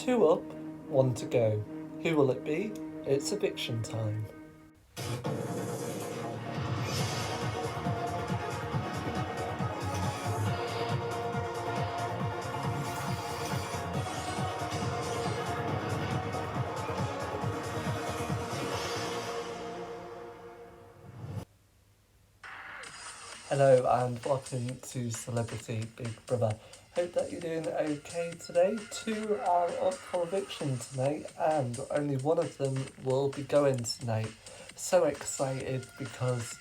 2 up, 1 to go. Who will it be? It's eviction time. Hello and welcome to Celebrity Big Brother. Hope that you're doing okay today. 2 are up for eviction tonight and only one of them will be going tonight. So excited because,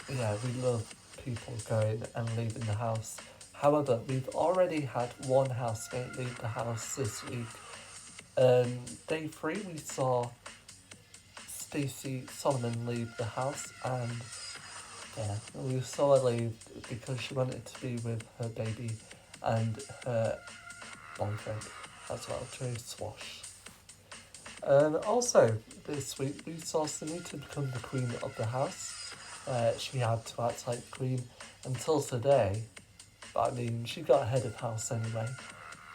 yeah, we love people going and leaving the house. However, we've already had one housemate leave the house this week. Day 3 we saw Stacey Solomon leave the house, and yeah, we saw her leave because she wanted to be with her baby and her boyfriend as well, Joe Swash. And also, this week we saw Sunita become the queen of the house. She had to act like the queen until today, but I mean, she got head of house anyway.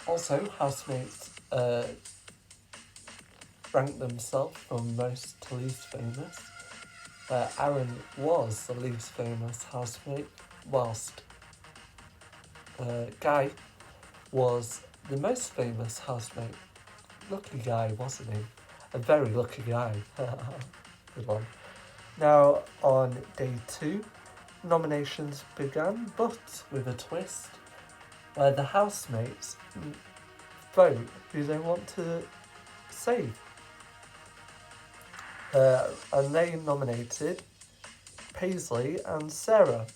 Also, housemates ranked themselves from most to least famous. Aaron was the least famous housemate, whilst Guy was the most famous housemate. Lucky guy, wasn't he? A very lucky guy. Good one. Now, on day 2, nominations began, but with a twist, where the housemates vote who they want to save. And they nominated Paisley and Sarah,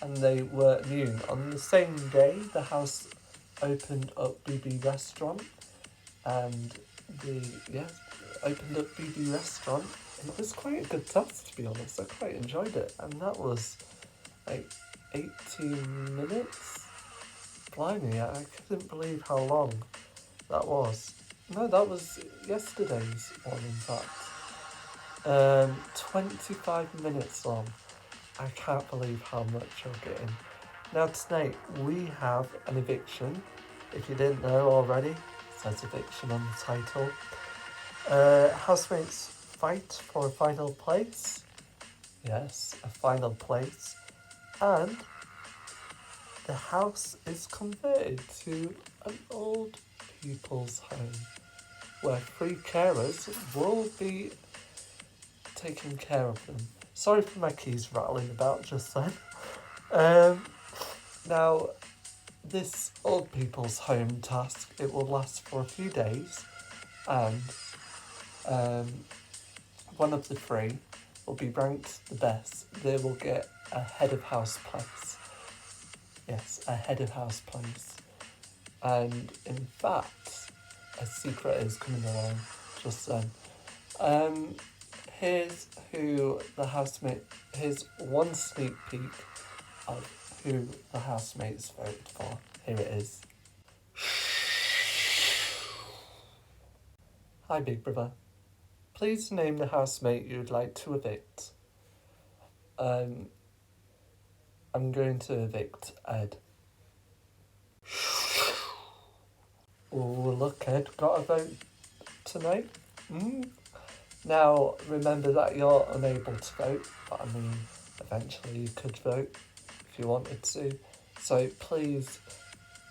and they were immune. On the same day, the house opened up BB Restaurant, and opened up BB Restaurant. It was quite a good task, to be honest. I quite enjoyed it, and that was like 18 minutes. Blimey, I couldn't believe how long that was. No, that was yesterday's one, in fact. 25 minutes long. I can't believe how much you're getting. Now tonight we have an eviction. If you didn't know already, it says eviction on the title. Housemates fight for a final place. Yes, a final place. And the house is converted to an old people's home where 3 carers will be taking care of them. Sorry for my keys rattling about just then. Now, this old people's home task, it will last for a few days, and one of the 3 will be ranked the best. They will get a head of house place. Yes, a head of house place. And in fact, a secret is coming along just then. Here's one sneak peek of who the housemates voted for. Here it is. Hi, Big Brother. Please name the housemate you'd like to evict. I'm going to evict Ed. Oh, look, Ed got a vote tonight. Now, remember that you're unable to vote, but I mean, eventually you could vote if you wanted to. So please,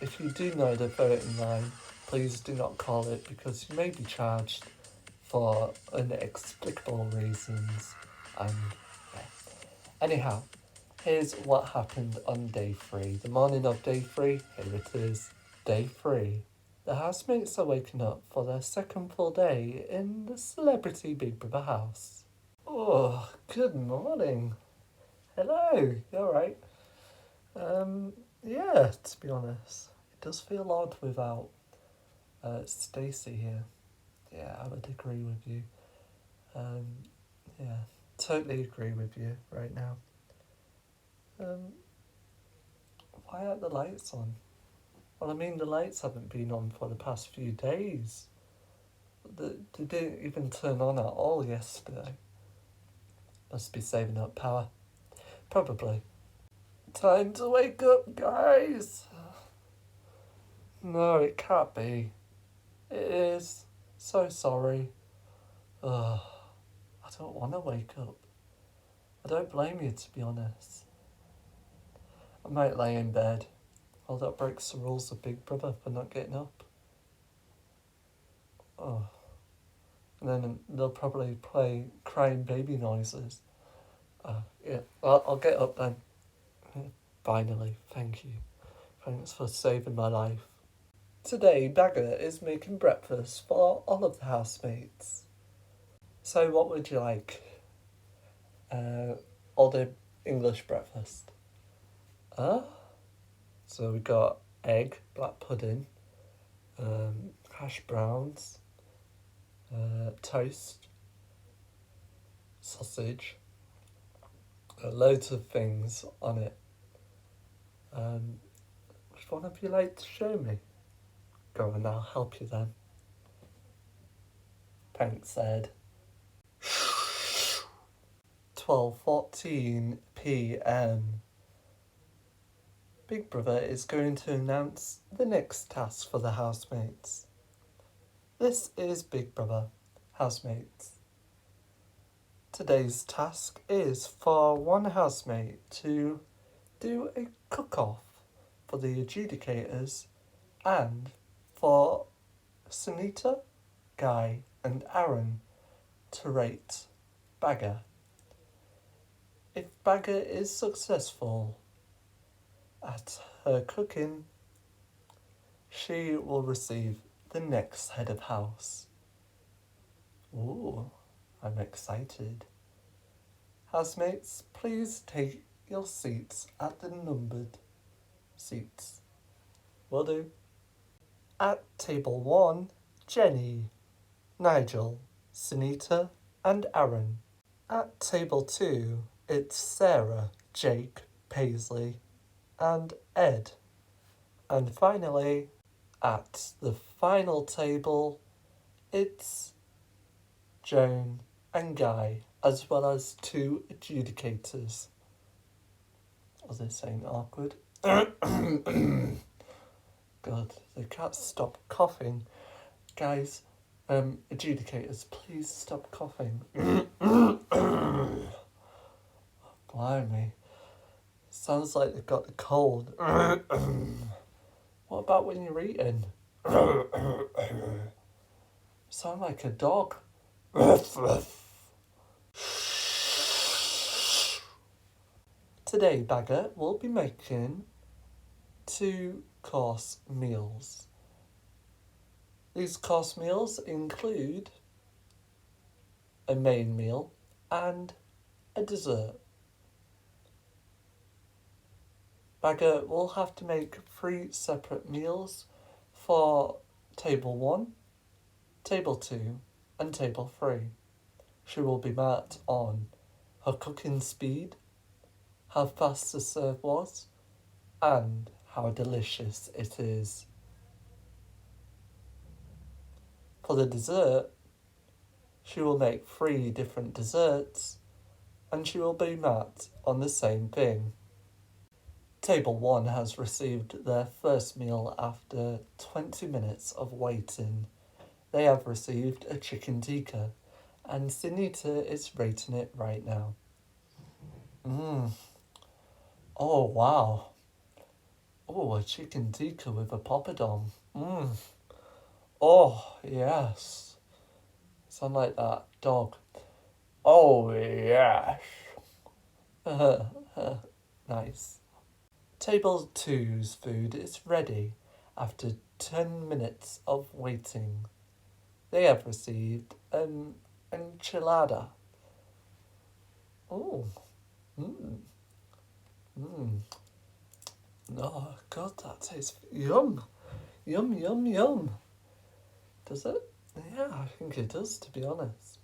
if you do know the voting line, please do not call it, because you may be charged for inexplicable reasons. And yeah. Anyhow, here's what happened on day 3. The morning of day 3, here it is. Day 3. The housemates are waking up for their second full day in the Celebrity Big Brother house. Oh, good morning. Hello, you alright? Yeah, to be honest, it does feel odd without Stacey here. Yeah, I would agree with you. Yeah, totally agree with you right now. Why aren't the lights on? Well, I mean, the lights haven't been on for the past few days. They didn't even turn on at all yesterday. Must be saving up power. Probably. Time to wake up, guys. No, it can't be. It is. So sorry. Ugh, I don't want to wake up. I don't blame you, to be honest. I might lay in bed. Oh, that breaks the rules of Big Brother for not getting up. Oh. And then they'll probably play crying baby noises. Yeah, I'll get up then. Finally, thank you. Thanks for saving my life. Today, Bagger is making breakfast for all of the housemates. So, what would you like? All the English breakfast. Huh? So we got egg, black pudding, hash browns, toast, sausage, loads of things on it. Which one of you like to show me? Go on, I'll help you then. Thanks, Ed. 12:14 p.m. Big Brother is going to announce the next task for the housemates. This is Big Brother, housemates. Today's task is for one housemate to do a cook-off for the adjudicators and for Sunita, Guy and Aaron to rate Bagger. If Bagger is successful at her cooking, she will receive the next head of house. Ooh, I'm excited. Housemates, please take your seats at the numbered seats. Will do. At table 1, Jenny, Nigel, Sunita and Aaron. At table 2, it's Sarah, Jake, Paisley and Ed. And finally, at the final table, it's Joan and Guy, as well as 2 adjudicators. Oh, this ain't awkward. God, they can't stop coughing. Guys, adjudicators, please stop coughing. Blimey. Sounds like they've got the cold. What about when you're eating? Sound like a dog. Today, Bagger will be making 2-course meals. These course meals include a main meal and a dessert. Bagger will have to make 3 separate meals for table 1, table 2 and table 3. She will be marked on her cooking speed, how fast the serve was, and how delicious it is. For the dessert, she will make 3 different desserts, and she will be marked on the same thing. Table 1 has received their first meal after 20 minutes of waiting. They have received a chicken tikka, and Sunita is rating it right now. Oh, wow. Oh, a chicken tikka with a poppadom. Oh, yes. Sound like that dog. Oh, yes. Nice. Table 2's food is ready after 10 minutes of waiting. They have received an enchilada. Oh. Oh, God, that tastes yum. Yum, yum, yum. Does it? Yeah, I think it does, to be honest.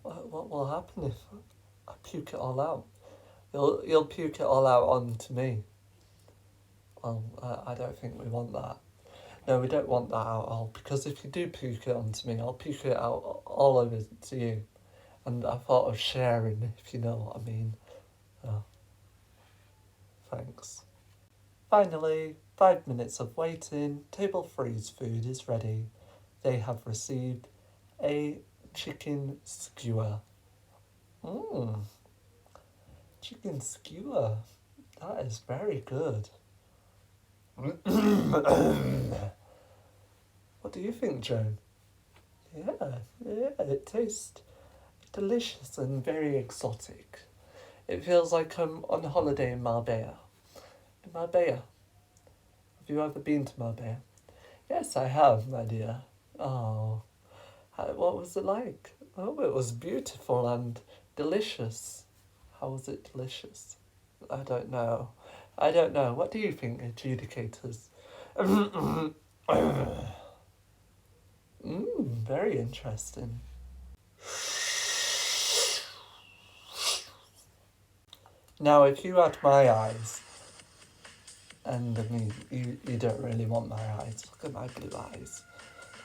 What will happen if I puke it all out? You'll puke it all out onto me. Well, I don't think we want that. No, we don't want that out all, because if you do puke it onto me, I'll puke it out all over to you. And I thought of sharing, if you know what I mean. Oh. Thanks. Finally, 5 minutes of waiting. Table three's food is ready. They have received a chicken skewer. Mmm, chicken skewer. That is very good. What do you think, Joan? Yeah, it tastes delicious and very exotic. It feels like I'm on holiday in Marbella. In Marbella. Have you ever been to Marbella? Yes, I have, my dear. Oh, what was it like? Oh, it was beautiful and delicious. How was it delicious? I don't know. I don't know. What do you think, adjudicators? Very interesting. Now, if you had my eyes, and I mean, you don't really want my eyes, look at my blue eyes.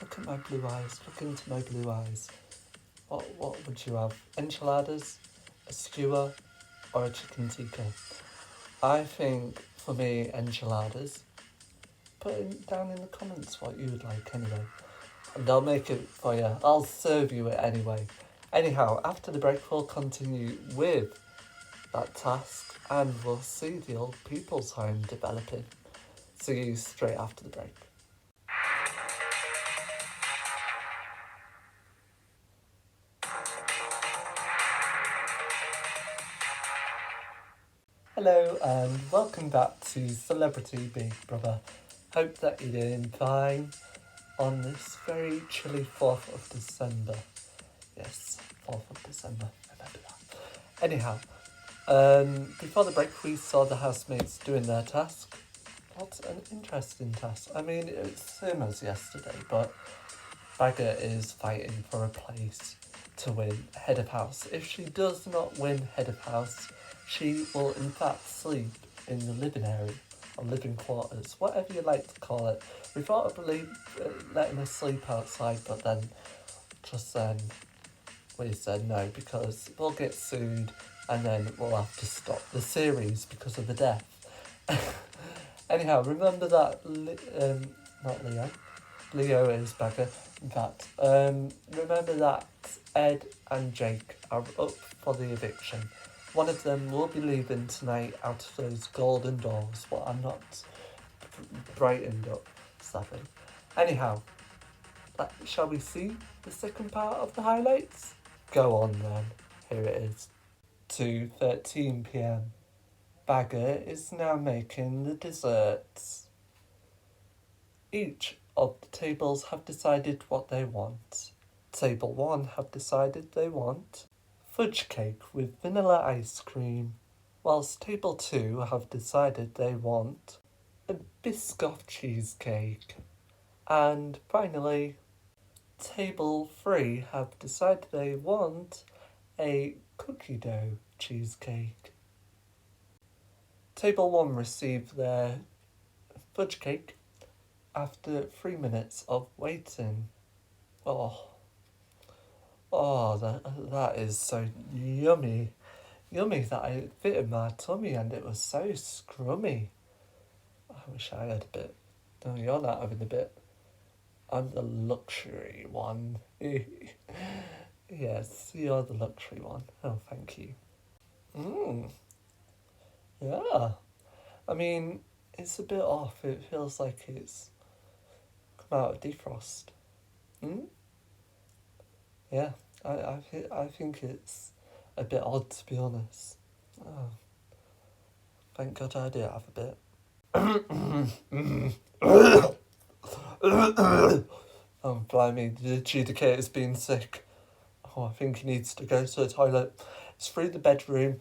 Look at my blue eyes. Look into my blue eyes. What would you have? Enchiladas, a skewer, or a chicken tikka? I think, for me, enchiladas. Put it down in the comments what you would like anyway. And I'll make it for you. I'll serve you it anyway. Anyhow, after the break, we'll continue with that task and we'll see the old people's home developing. See you straight after the break. Hello and welcome back to Celebrity Big Brother. Hope that you're doing fine on this very chilly 4th of December. Yes, 4th of December, remember that. Anyhow, before the break we saw the housemates doing their task. What an interesting task. I mean, it's the same as yesterday, but Bagger is fighting for a place to win head of house. If she does not win head of house, she will in fact sleep in the living area or living quarters, whatever you like to call it. We thought of letting her sleep outside, but then we said no because we'll get sued and then we'll have to stop the series because of the death. Anyhow, remember that not Leo. Leo is Bagger. In fact, remember that Ed and Jake are up for the eviction. One of them will be leaving tonight out of those golden doors. Well, I'm not brightened up, sadly. Anyhow, shall we see the second part of the highlights? Go on then. Here it is. 2:13 p.m. Bagger is now making the desserts. Each of the tables have decided what they want. Table 1 have decided they want fudge cake with vanilla ice cream, whilst Table 2 have decided they want a Biscoff cheesecake. And finally, Table 3 have decided they want a cookie dough cheesecake. Table 1 received their fudge cake after 3 minutes of waiting. That is so yummy. Yummy that it fit in my tummy and it was so scrummy. I wish I had a bit. No, you're not having a bit. I'm the luxury one. Yes, you're the luxury one. Oh, thank you. Yeah. I mean, it's a bit off. It feels like it's come out of defrost. Yeah, I think it's a bit odd, to be honest. Oh, thank God I did have a bit. Oh, blimey, the adjudicator's been sick. Oh, I think he needs to go to the toilet. It's through the bedroom,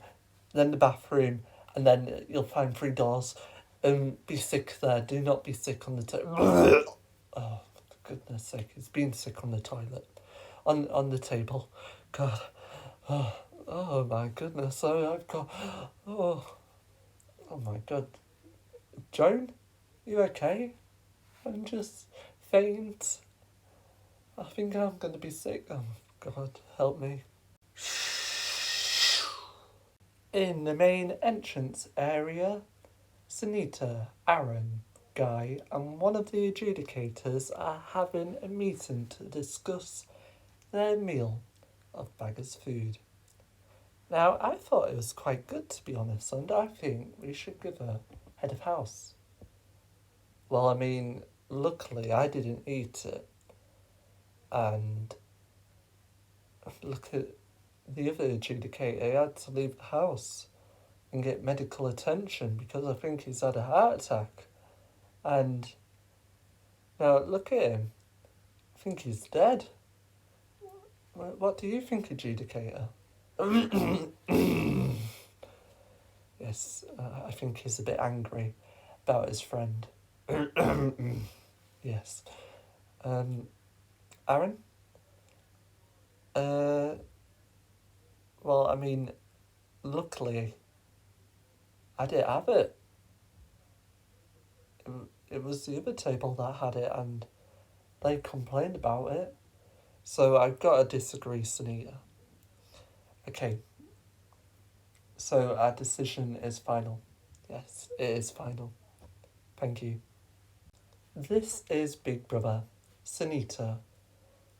then the bathroom, and then you'll find 3 doors. Be sick there. Do not be sick on the toilet. Oh, for goodness sake, he's been sick on the toilet. On the table. God. Oh my goodness. I've got... Oh my God. Joan? You okay? I'm just faint. I think I'm going to be sick. Oh God, help me. In the main entrance area, Sunita, Aaron, guy and one of the adjudicators are having a meeting to discuss their meal of Bagger's food. Now, I thought it was quite good, to be honest, and I think we should give her head of house. Well, I mean, luckily I didn't eat it, and look at the other adjudicator. He had to leave the house and get medical attention because I think he's had a heart attack. And now look at him. I think he's dead. What do you think, adjudicator? Yes, I think he's a bit angry about his friend. Yes. Aaron? Well, I mean, luckily, I didn't have it. It was the other table that had it, and they complained about it. So I've got to disagree, Sunita. Okay. So our decision is final. Yes, it is final. Thank you. This is Big Brother. Sunita,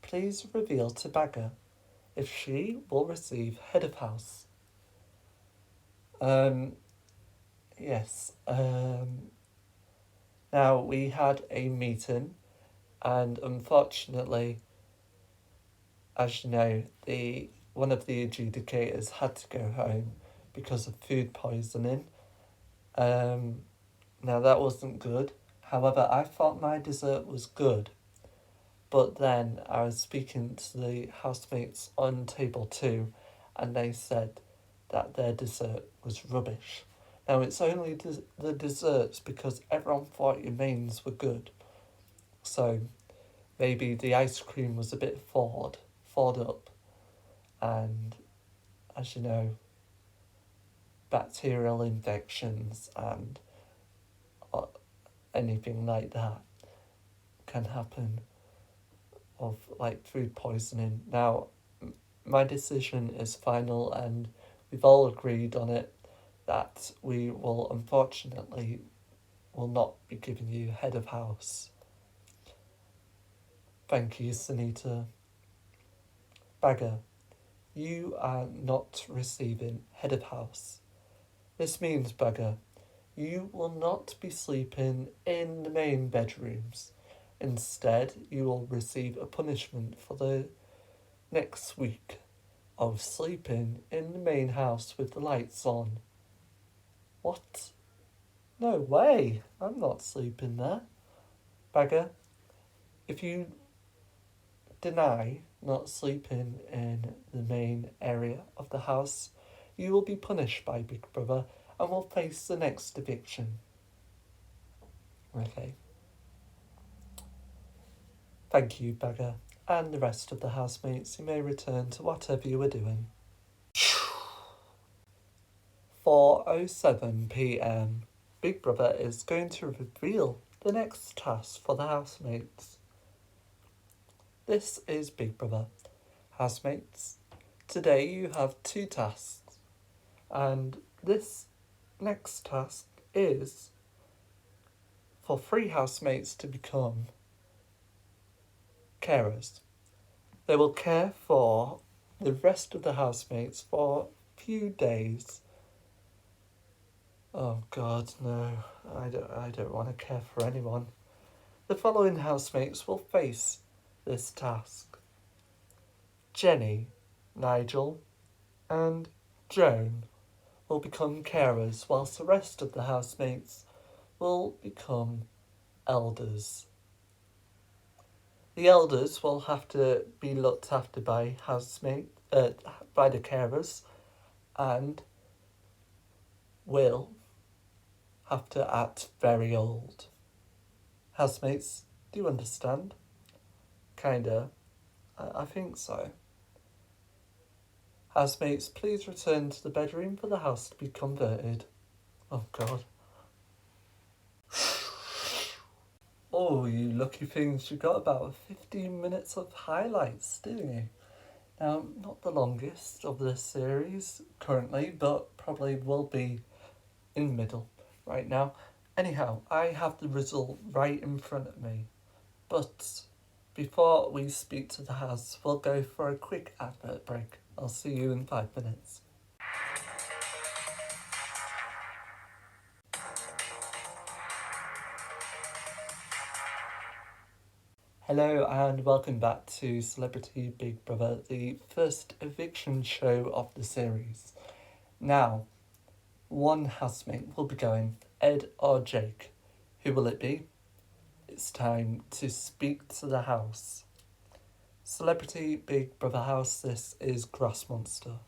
please reveal to Bagger if she will receive head of house. Yes. Now, we had a meeting, and unfortunately, as you know, one of the adjudicators had to go home because of food poisoning. Now, that wasn't good. However, I thought my dessert was good. But then I was speaking to the housemates on table 2, and they said that their dessert was rubbish. Now, it's only the desserts because everyone thought your mains were good. So maybe the ice cream was a bit thawed up. And as you know, bacterial infections and anything like that can happen of like food poisoning. Now, my decision is final, and we've all agreed on it that we will unfortunately will not be giving you head of house. Thank you, Sunita. Bagger, you are not receiving head of house. This means, Bagger, you will not be sleeping in the main bedrooms. Instead, you will receive a punishment for the next week of sleeping in the main house with the lights on. What? No way! I'm not sleeping there. Bagger, if you deny not sleeping in the main area of the house, you will be punished by Big Brother and will face the next eviction. Okay. Thank you, Bagger, and the rest of the housemates. You may return to whatever you were doing. 4:07 p.m. Big Brother is going to reveal the next task for the housemates. This is Big Brother. Housemates, today you have 2 tasks, and this next task is for 3 housemates to become carers. They will care for the rest of the housemates for a few days. Oh God, no, I don't want to care for anyone. The following housemates will face this task: Jenny, Nigel, and Joan will become carers, whilst the rest of the housemates will become elders. The elders will have to be looked after by by the carers, and will have to act very old. Housemates, do you understand? Kinda. I think so. Housemates, please return to the bedroom for the house to be converted. Oh God. Oh, you lucky things, you got about 15 minutes of highlights, didn't you? Now, not the longest of this series currently, but probably will be in the middle right now. Anyhow, I have the result right in front of me. But before we speak to the House, we'll go for a quick advert break. I'll see you in 5 minutes. Hello and welcome back to Celebrity Big Brother, the first eviction show of the series. Now, one housemate will be going, Ed or Jake. Who will it be? It's time to speak to the House. Celebrity Big Brother House, this is Grass Monster.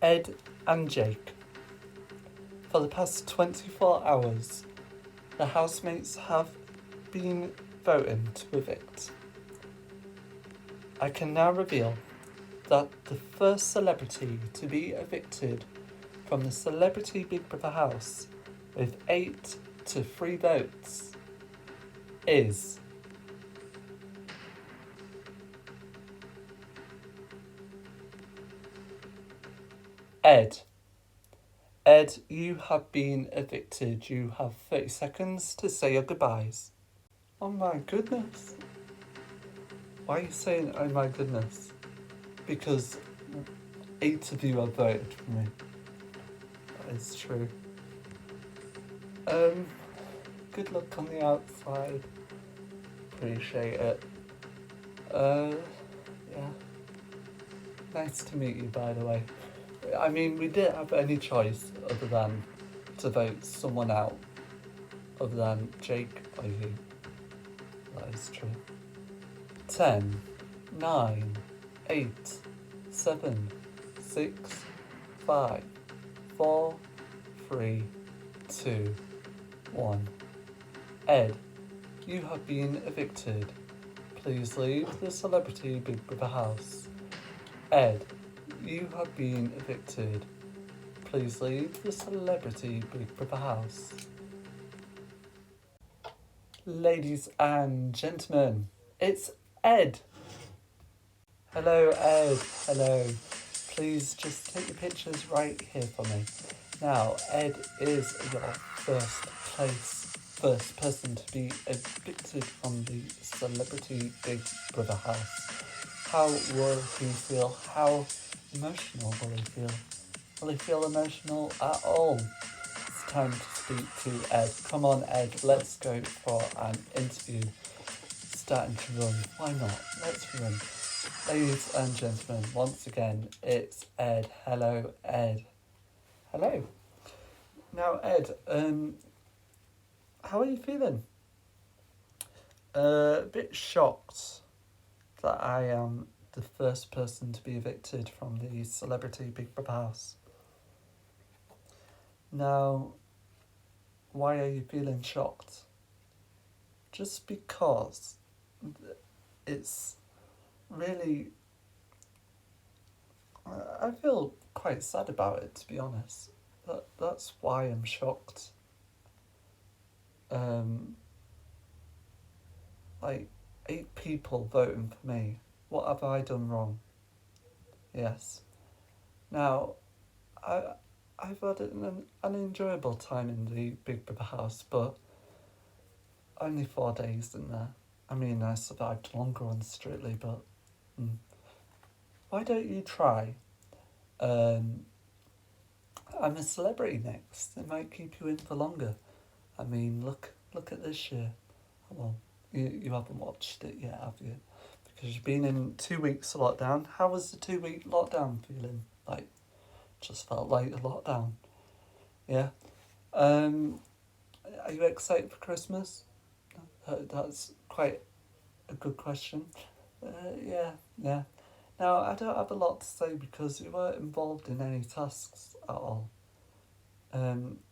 Ed and Jake. For the past 24 hours, the housemates have been voting to evict. I can now reveal that the first celebrity to be evicted from the Celebrity Big Brother house with 8 to 3 votes is Ed. Ed, you have been evicted. You have 30 seconds to say your goodbyes. Oh my goodness. Why are you saying oh my goodness? Because 8 of you have voted for me. That is true. Good luck on the outside. Appreciate it. Yeah. Nice to meet you, by the way. I mean, we didn't have any choice other than to vote someone out, other than Jake or you. That is true. 10, 9, 8, 7, 6, 5, 4, 3, 2, 1. Ed, you have been evicted. Please leave the Celebrity Big Brother house. Ed, you have been evicted. Please leave the Celebrity Big Brother house. Ladies and gentlemen, it's Ed. Hello, Ed. Hello. Please just take your pictures right here for me. Now, Ed is your first person to be evicted from the Celebrity Big Brother house. How will he feel? How emotional will he feel? Will he feel emotional at all? It's time to speak to Ed. Come on, Ed, let's go for an interview. Starting to run. Why not? Let's run. Ladies and gentlemen, once again, it's Ed. Hello, Ed. Hello. Now, Ed, how are you feeling? A bit shocked that I am the first person to be evicted from the Celebrity Big Brother house. Now, why are you feeling shocked? Just because it's really... I feel quite sad about it, to be honest. That's why I'm shocked. Like, 8 people voting for me. What have I done wrong? Yes. Now, I've had an enjoyable time in the Big Brother house, but only 4 days in there. I mean, I survived longer on Strictly, but why don't you try? I'm a Celebrity next. It might keep you in for longer. I mean, look at this year. Well, you haven't watched it yet, have you? Because you've been in 2 weeks of lockdown. How was the 2-week lockdown feeling? Like, just felt like a lockdown. Yeah. Are you excited for Christmas? That's quite a good question. Yeah. Now, I don't have a lot to say because you weren't involved in any tasks at all.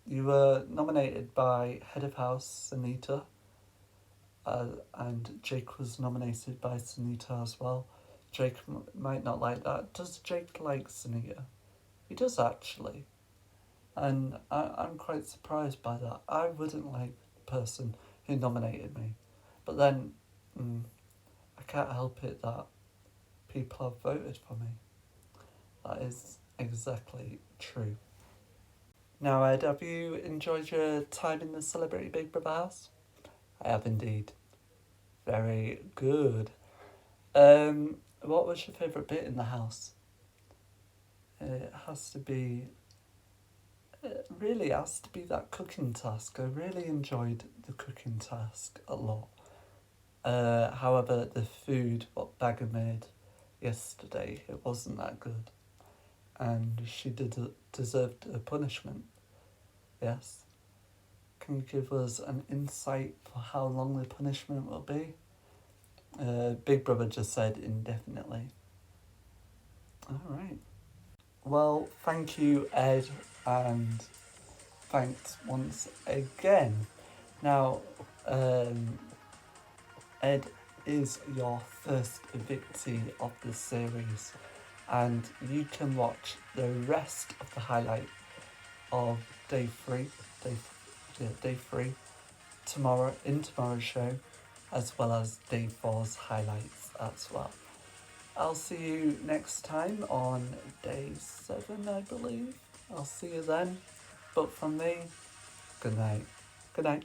You were nominated by Head of House, Sunita, and Jake was nominated by Sunita as well. Jake might not like that. Does Jake like Sunita? He does, actually. And I'm quite surprised by that. I wouldn't like the person who nominated me. But then, I can't help it that people have voted for me. That is exactly true. Now, Ed, have you enjoyed your time in the Celebrity Big Brother house? I have indeed. Very good. What was your favourite bit in the house? It has to be. It really has to be that cooking task. I really enjoyed the cooking task a lot. However, the food what Bagger made yesterday, it wasn't that good, and she did deserved a punishment. Yes. Can you give us an insight for how long the punishment will be? Big Brother just said indefinitely. All right. Well, thank you, Ed, and thanks once again. Now, um, Ed is your first evictee of the series, and you can watch the rest of the highlight of day 3 tomorrow in tomorrow's show, as well as day 4's highlights as well. I'll see you next time on day 7, I believe. I'll see you then. But from me, good night. Good night.